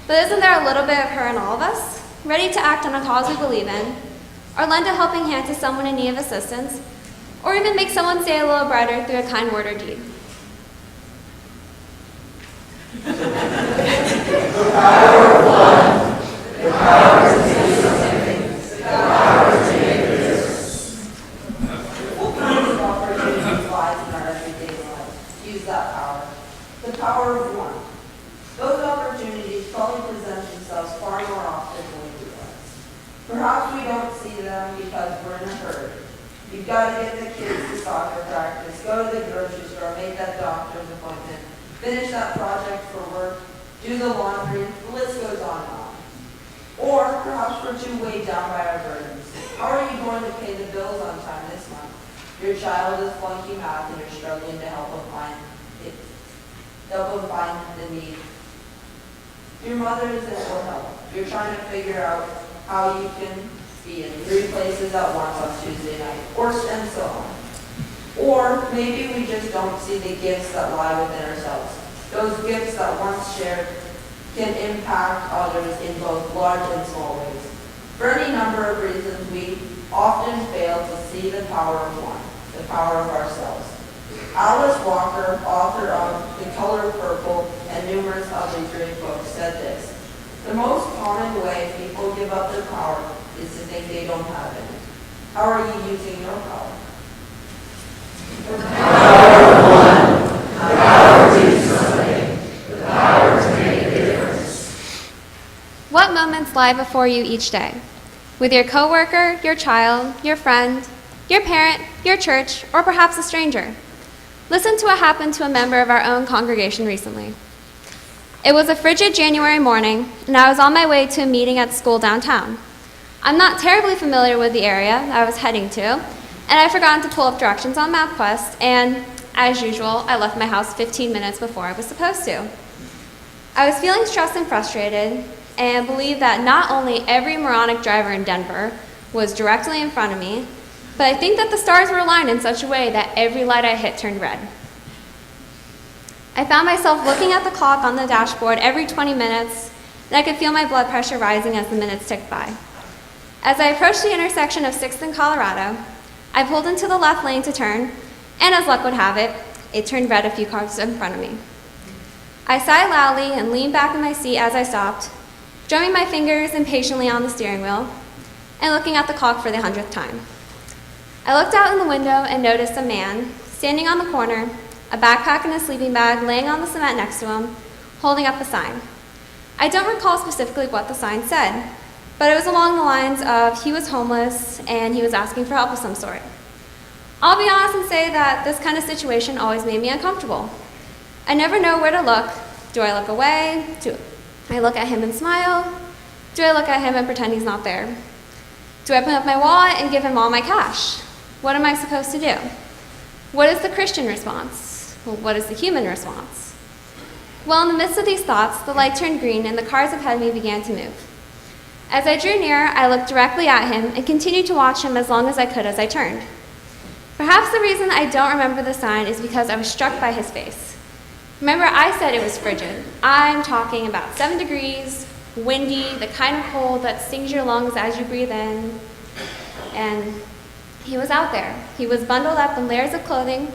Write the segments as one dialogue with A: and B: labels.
A: But isn't there a little bit of her in all of us, ready to act on a cause we believe in, or lend a helping hand to someone in need of assistance, or even make someone's day a little brighter through a kind word or deed?
B: The power of one, the power to do something, the power to make a difference.
C: What kinds of opportunities lies in our everyday lives? Use that power. The power of one. Those opportunities probably present themselves far more often than we realize. Perhaps we don't see them because we're in a hurry. You've got to get the kids to soccer practice, go to the grocery store, make that doctor's appointment, finish that project for work, do the laundry, the list goes on and on. Or perhaps we're too weighed down by our burdens. How are you going to pay the bills on time this month? Your child is flunking math and you're struggling to help them find the need. Your mother is in ill health. You're trying to figure out how you can be in 3 places at once on Tuesday night, and so on. Or maybe we just don't see the gifts that lie within ourselves. Those gifts that once shared can impact others in both large and small ways. For any number of reasons, we often fail to see the power of one, the power of ourselves. Alice Walker, author of The Color Purple and numerous other great books, said this: "The most common way people give up their power is to think they don't have it." How are you using your power?
B: The power of one, the power to do something, the power to make a difference.
A: What moments lie before you each day? With your coworker, your child, your friend, your parent, your church, or perhaps a stranger? Listen to what happened to a member of our own congregation recently. It was a frigid January morning, and I was on my way to a meeting at school downtown. I'm not terribly familiar with the area I was heading to, and I'd forgotten to pull up directions on MapQuest, and as usual, I left my house 15 minutes before I was supposed to. I was feeling stressed and frustrated, and believed that not only every moronic driver in Denver was directly in front of me, but I think that the stars were aligned in such a way that every light I hit turned red. I found myself looking at the clock on the dashboard every 20 minutes, and I could feel my blood pressure rising as the minutes ticked by. As I approached the intersection of 6th and Colorado, I pulled into the left lane to turn, and as luck would have it, it turned red a few cars in front of me. I sighed loudly and leaned back in my seat as I stopped, drumming my fingers impatiently on the steering wheel, and looking at the clock for the 100th time. I looked out in the window and noticed a man standing on the corner, a backpack and a sleeping bag laying on the cement next to him, holding up a sign. I don't recall specifically what the sign said, but it was along the lines of he was homeless and he was asking for help of some sort. I'll be honest and say that this kind of situation always made me uncomfortable. I never know where to look. Do I look away? Do I look at him and smile? Do I look at him and pretend he's not there? Do I open up my wallet and give him all my cash? What am I supposed to do? What is the Christian response? Well, what is the human response? Well, in the midst of these thoughts, the light turned green and the cars ahead of me began to move. As I drew near, I looked directly at him and continued to watch him as long as I could as I turned. Perhaps the reason I don't remember the sign is because I was struck by his face. Remember, I said it was frigid. I'm talking about 7 degrees, windy, the kind of cold that stings your lungs as you breathe in. And he was out there. He was bundled up in layers of clothing,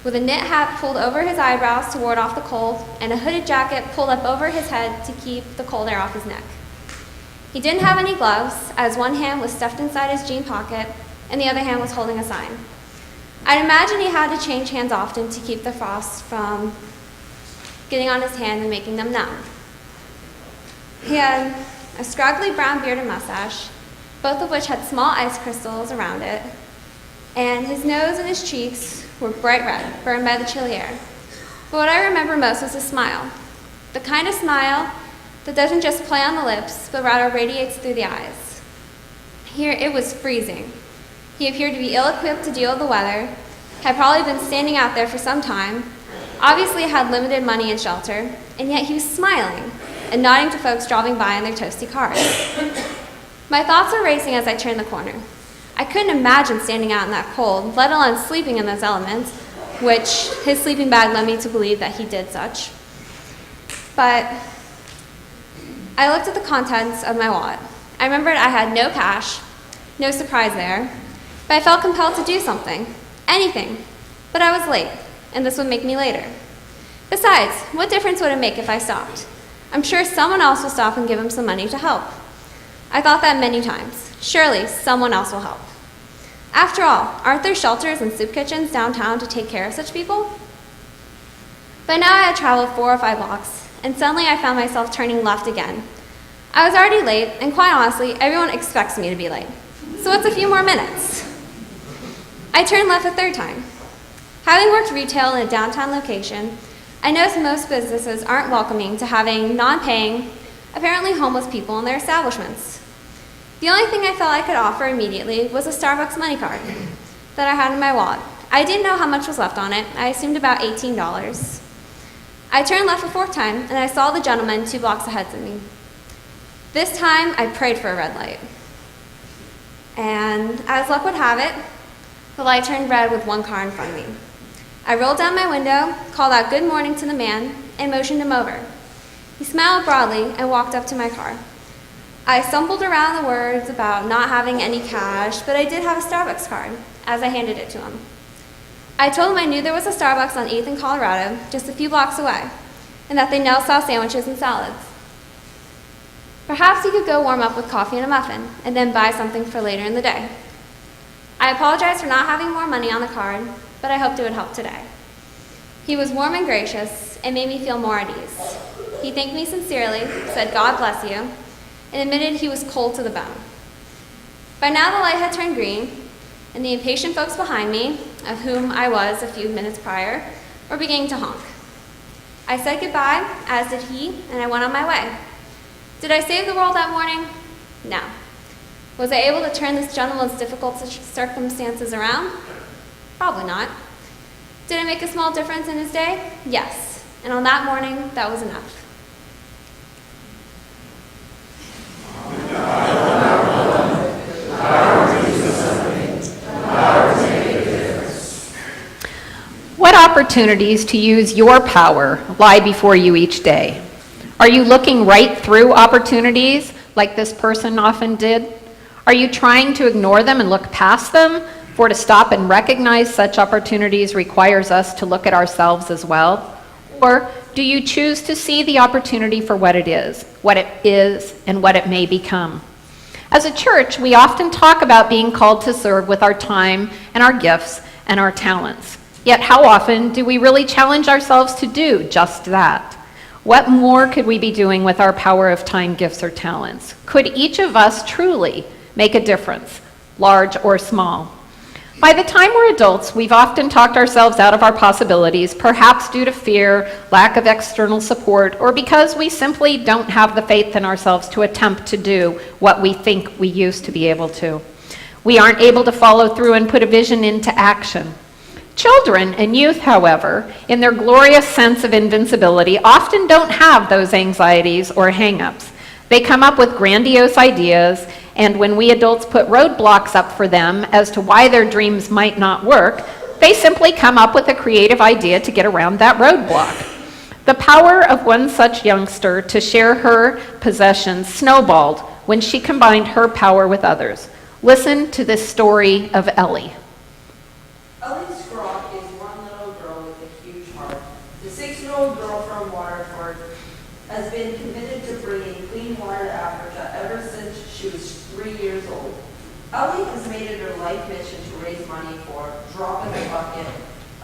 A: with a knit hat pulled over his eyebrows to ward off the cold, and a hooded jacket pulled up over his head to keep the cold air off his neck. He didn't have any gloves, as one hand was stuffed inside his jean pocket, and the other hand was holding a sign. I'd imagine he had to change hands often to keep the frost from getting on his hand and making them numb. He had a scraggly brown beard and mustache, both of which had small ice crystals around it, and his nose and his cheeks were bright red, burned by the chilly air. But what I remember most was his smile, the kind of smile that doesn't just play on the lips, but rather radiates through the eyes. Here, it was freezing. He appeared to be ill-equipped to deal with the weather, had probably been standing out there for some time, obviously had limited money and shelter, and yet he was smiling and nodding to folks driving by in their toasty cars. My thoughts were racing as I turned the corner. I couldn't imagine standing out in that cold, let alone sleeping in those elements, which his sleeping bag led me to believe that he did such. But I looked at the contents of my wallet. I remembered I had no cash, no surprise there, but I felt compelled to do something, anything. But I was late, and this would make me later. Besides, what difference would it make if I stopped? I'm sure someone else will stop and give him some money to help. I thought that many times. Surely, someone else will help. After all, aren't there shelters and soup kitchens downtown to take care of such people? By now I had traveled 4 or 5 blocks, and suddenly I found myself turning left again. I was already late, and quite honestly, everyone expects me to be late. So what's a few more minutes? I turned left a 3rd time. Having worked retail in a downtown location, I noticed most businesses aren't welcoming to having non-paying, apparently homeless people in their establishments. The only thing I felt I could offer immediately was a Starbucks money card that I had in my wallet. I didn't know how much was left on it. I assumed about $18. I turned left a 4th time, and I saw the gentleman 2 blocks ahead of me. This time, I prayed for a red light. And as luck would have it, the light turned red with 1 car in front of me. I rolled down my window, called out good morning to the man, and motioned him over. He smiled broadly and walked up to my car. I stumbled around the words about not having any cash, but I did have a Starbucks card, as I handed it to him. I told him I knew there was a Starbucks on 8th in Colorado, just a few blocks away, and that they now sell sandwiches and salads. Perhaps he could go warm up with coffee and a muffin, and then buy something for later in the day. I apologized for not having more money on the card, but I hoped it would help today. He was warm and gracious, and made me feel more at ease. He thanked me sincerely, said God bless you, and admitted he was cold to the bone. By now the light had turned green, and the impatient folks behind me, of whom I was a few minutes prior, were beginning to honk. I said goodbye, as did he, and I went on my way. Did I save the world that morning? No. Was I able to turn this gentleman's difficult circumstances around? Probably not. Did I make a small difference in his day? Yes. And on that morning, that was enough.
D: What opportunities to use your power lie before you each day? Are you looking right through opportunities like this person often did? Are you trying to ignore them and look past them? For to stop and recognize such opportunities requires us to look at ourselves as well. Or do you choose to see the opportunity for what it is, and what it may become? As a church, we often talk about being called to serve with our time and our gifts and our talents. Yet how often do we really challenge ourselves to do just that? What more could we be doing with our power of time, gifts, or talents? Could each of us truly make a difference, large or small? By the time we're adults, we've often talked ourselves out of our possibilities, perhaps due to fear, lack of external support, or because we simply don't have the faith in ourselves to attempt to do what we think we used to be able to. We aren't able to follow through and put a vision into action. Children and youth, however, in their glorious sense of invincibility, often don't have those anxieties or hang-ups. They come up with grandiose ideas, and when we adults put roadblocks up for them as to why their dreams might not work, they simply come up with a creative idea to get around that roadblock. The power of one such youngster to share her possessions snowballed when she combined her power with others. Listen to this story of Ellie.
C: Ellie Scrock is one little girl with a huge heart. The 6-year-old girl from Waterford has been committed to bringing clean water to Africa ever since she was 3 years old. Ellie has made it her life mission to raise money for Drop in the Bucket,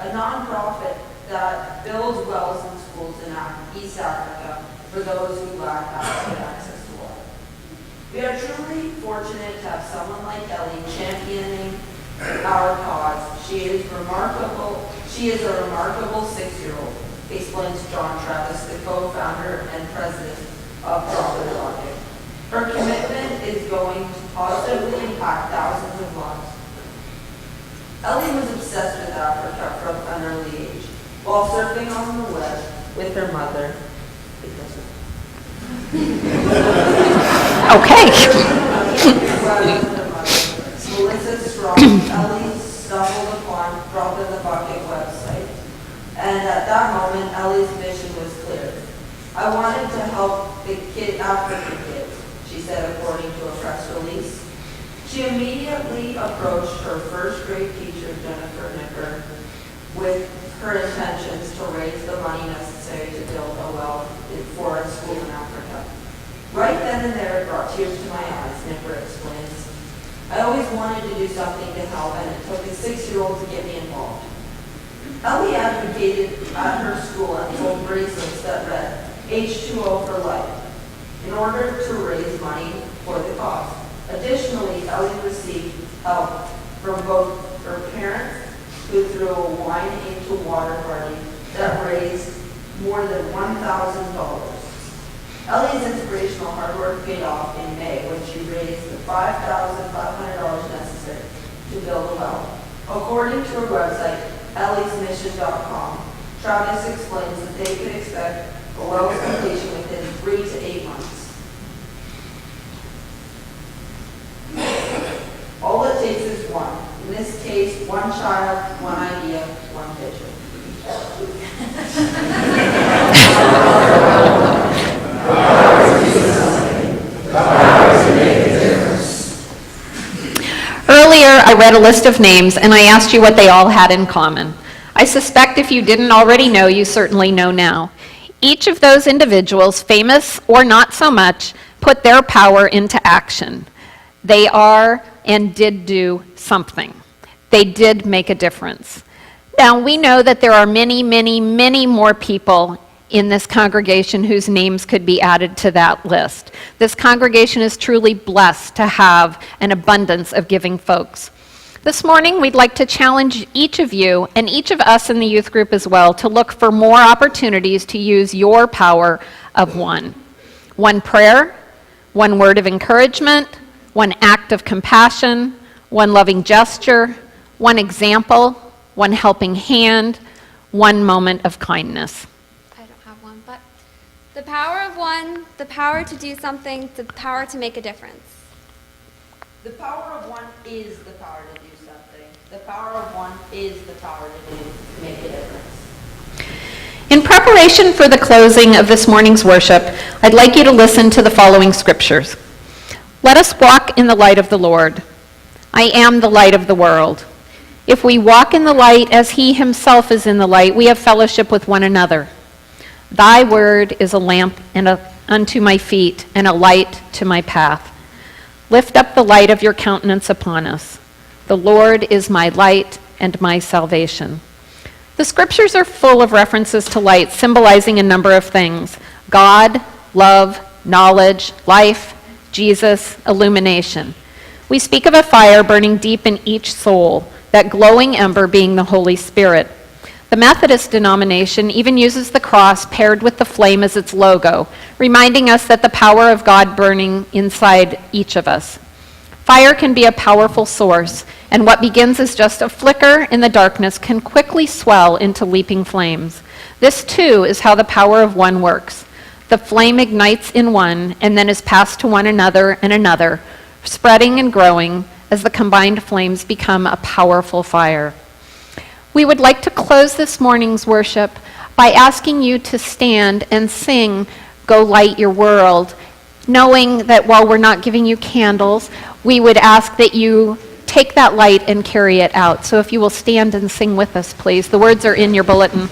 C: a nonprofit that builds wells in schools in East Africa for those who lack access to water. We are truly fortunate to have someone like Ellie championing our cause. She is a remarkable 6-year-old, explains John Travis, the co-founder and president of Drop in the Bucket. Her commitment is going to positively impact thousands of lives. Ellie was obsessed with Africa from an early age, while surfing on the web with her mother.
D: Okay.
C: Melissa Strong, Ellie stumbled upon Drop in the Bucket website, and at that moment, Ellie's mission was clear. I wanted to help after the kids, she said according to a press release. She immediately approached her first grade teacher, Jennifer Nicker, with her intentions to raise the money necessary to build a well for a school in Africa. Right then and there, it brought tears to my eyes, Nicker explains. I always wanted to do something to help, and it took a 6-year-old to get me involved. Ellie advocated at her school and sold bracelets that read H2O for life in order to raise money for the cause. Additionally, Ellie received help from both her parents, who threw a wine into water party that raised more than $1,000. Ellie's inspirational hard work paid off in May when she raised the $5,500 necessary to build a well. According to her website, elliesmission.com, Travis explains that they could expect a well's completion within 3 to 8 months. All it takes is one. In this case, one child, one idea, one picture.
D: Earlier, I read a list of names and I asked you what they all had in common. I suspect if you didn't already know, you certainly know now. Each of those individuals, famous or not so much, put their power into action. They are and did do something. They did make a difference. Now, we know that there are many, many, many more people in this congregation whose names could be added to that list. This congregation is truly blessed to have an abundance of giving folks. This morning, we'd like to challenge each of you and each of us in the youth group as well to look for more opportunities to use your power of one. One prayer, one word of encouragement, one act of compassion, one loving gesture, one example, one helping hand, one moment of kindness.
A: I don't have one, but the power of one, the power to do something, the power to make a difference.
C: The power of one is the power to do something. The power of one is the power to make a difference.
D: In preparation for the closing of this morning's worship, I'd like you to listen to the following scriptures. Let us walk in the light of the Lord. I am the light of the world. If we walk in the light as he himself is in the light, we have fellowship with one another. Thy word is a lamp unto my feet and a light to my path. Lift up the light of your countenance upon us. The Lord is my light and my salvation. The scriptures are full of references to light, symbolizing a number of things: God, love, knowledge, life, Jesus, illumination. We speak of a fire burning deep in each soul, that glowing ember being the Holy Spirit. The Methodist denomination even uses the cross paired with the flame as its logo, reminding us that the power of God burning inside each of us. Fire can be a powerful source, and what begins as just a flicker in the darkness can quickly swell into leaping flames. This too is how the power of one works. The flame ignites in one and then is passed to one another and another, spreading and growing as the combined flames become a powerful fire. We would like to close this morning's worship by asking you to stand and sing Go Light Your World, knowing that while we're not giving you candles, we would ask that you take that light and carry it out. So if you will stand and sing with us, please. The words are in your bulletin.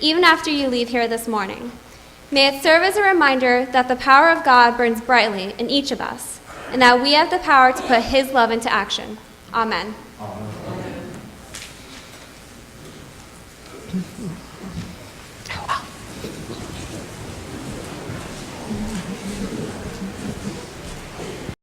A: even after you leave here this morning. May it serve as a reminder that the power of God burns brightly in each of us, and that we have the power to put His love into action. Amen.